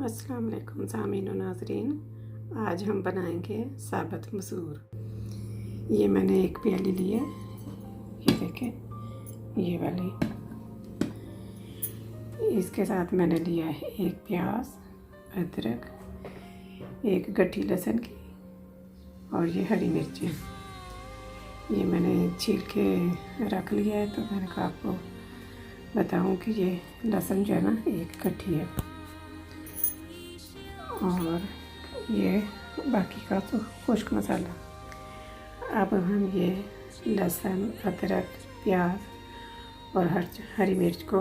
अस्सलाम वालेकुम सामीन व नाज़रीन। आज हम बनाएंगे साबुत मसूर। ये मैंने एक प्याली ली है, ये देखें ये वाली। इसके साथ मैंने लिया है एक प्याज, अदरक, एक गट्ठी लहसुन की और ये हरी मिर्चें। ये मैंने छील के रख लिया है, तो मैंने कहा आपको बताऊं कि ये लहसुन जो है ना एक गट्ठी है, और ये बाकी का तो खुश्क मसाला। अब हम ये लहसुन, अदरक, प्याज और हरी मिर्च को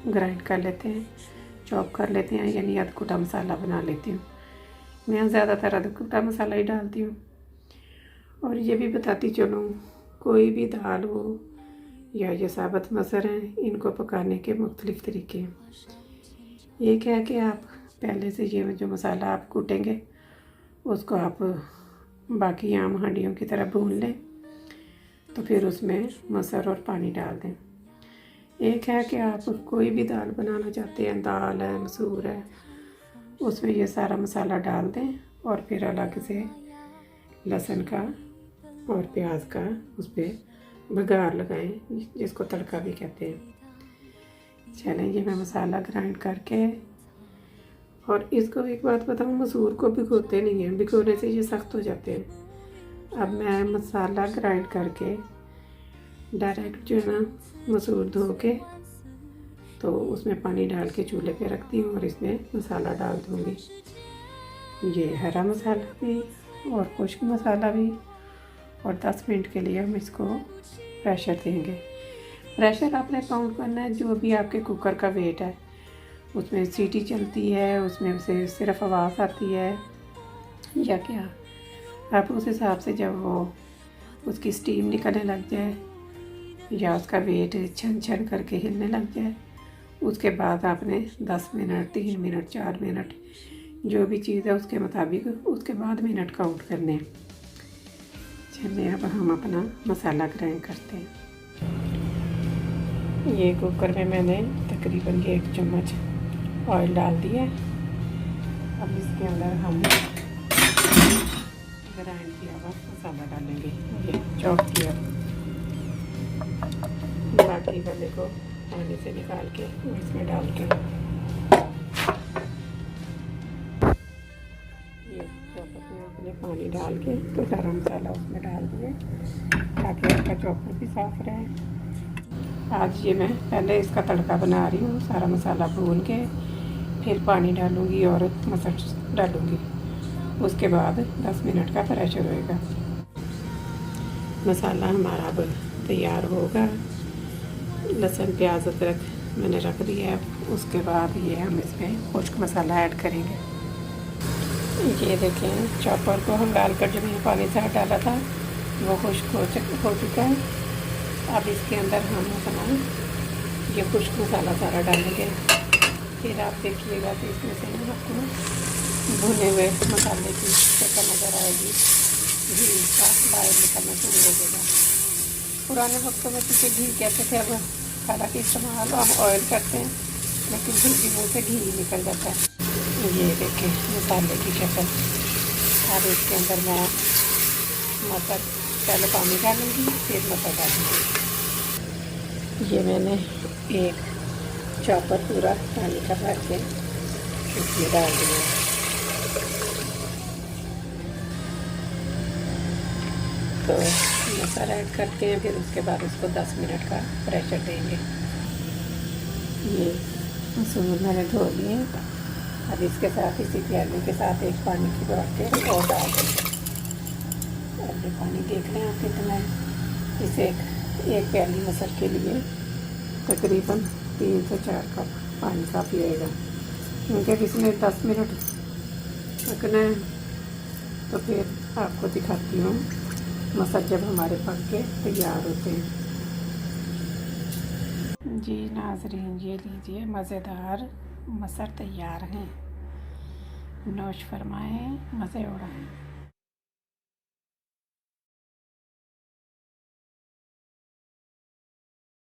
ग्राइंड कर लेते हैं, चॉप कर लेते हैं, यानी अधकुटा मसाला बना लेती हूँ। मैं ज़्यादातर अधकुटा मसाला ही डालती हूँ। और ये भी बताती चलूँ, कोई भी दाल हो या ये साबुत मसूर हैं, इनको पकाने के मुख्तलिफ़ तरीके हैं। एक है कि आप पहले से ये जो मसाला आप कूटेंगे उसको आप बाकी आम हांडियों की तरह भून लें, तो फिर उसमें मसूर और पानी डाल दें। एक है कि आप कोई भी दाल बनाना चाहते हैं, दाल है, मसूर है, उसमें ये सारा मसाला डाल दें और फिर अलग से लहसुन का और प्याज का उस पर बघार लगाएं, जिसको तड़का भी कहते हैं। चलें, ये मैं मसाला ग्राइंड करके, और इसको एक बात बताऊँ, मसूर को भिगोते नहीं हैं, भिगोने से ये सख्त हो जाते हैं। अब मैं मसाला ग्राइंड करके डायरेक्ट जो है ना मसूर धो के तो उसमें पानी डाल के चूल्हे पे रखती हूँ और इसमें मसाला डाल दूँगी। ये हरा मसाला भी और खुश्क मसाला भी, और 10 मिनट के लिए हम इसको प्रेशर देंगे। प्रेशर आपने काउंट करना है, जो भी आपके कुकर का वेट है उसमें सीटी चलती है, उसमें से सिर्फ आवाज़ आती है या क्या, आप उस हिसाब से जब वो उसकी स्टीम निकलने लग जाए या उसका वेट छन छन करके हिलने लग जाए, उसके बाद आपने 10 मिनट, 3 मिनट, 4 मिनट, जो भी चीज़ है उसके मुताबिक उसके बाद मिनट काउंट करने हैं। चलिए, अब हम अपना मसाला ग्राइंड करते हैं। ये कुकर में मैंने तकरीबन 1 चम्मच ऑयल डाल दिया। अब इसके अंदर हम ग्राइंड किया हुआ मसाला डालेंगे, ये चॉप किया। बाकी वाले को पानी से निकाल के इसमें डाल के ये चॉपर में पानी डाल के तो सारा मसाला उसमें डाल दिए, ताकि उसका चॉपर भी साफ रहे। आज ये मैं पहले इसका तड़का बना रही हूँ, सारा मसाला भून के फिर पानी डालूँगी और मसूर डालूँगी। उसके बाद 10 मिनट का प्रेशर होएगा। मसाला हमारा अब तैयार होगा। लहसुन, प्याज, अदरक मैंने रख दिया है। उसके बाद ये हम इसमें खुश्क मसाला ऐड करेंगे। ये देखें, चॉपर को हम डाल कर जो मैंने पानी से डाला था वो खुश्क हो चुका है। अब इसके अंदर हम अपना ये खुश्क मसाला सारा डालेंगे। फिर आप देखिएगा कि इसमें से आपको भुने हुए मसाले की शक्ल नज़र आएगी, घी का बाहर निकलना शुरू हो जाएगा। पुराने वक्तों में क्योंकि घी कहते थे, अब हालांकि इस्तेमाल हम ऑयल करते हैं, लेकिन फिर भी मुँह से घी निकल जाता है। ये देखें मसाले की शक्ल। अब इसके अंदर मैं मटर, पहले पानी डालूँगी फिर मटर डालूँगी। ये मैंने एक चॉपर पूरा पानी का भर के इसमें डाल दिया। तो मसाला ऐड करते हैं, फिर उसके बाद उसको 10 मिनट का प्रेशर देंगे। ये मसूर मैंने धो लिए। अब इसके साथ इसी प्याली के साथ एक पानी की बोतल और डाल देंगे। अब ये पानी देख लें आप कितना है। इसे एक प्याली मसूर के लिए तकरीबन 3 से 4 कप पानी का पिएगा, क्योंकि इसमें 10 मिनट पकना है। तो फिर आपको दिखाती हूँ मसूर जब हमारे पक के तैयार होते हैं। जी नाज़रीन, ये लीजिए मज़ेदार मसूर तैयार हैं। नोश फरमाएं, मज़े उड़ाएं।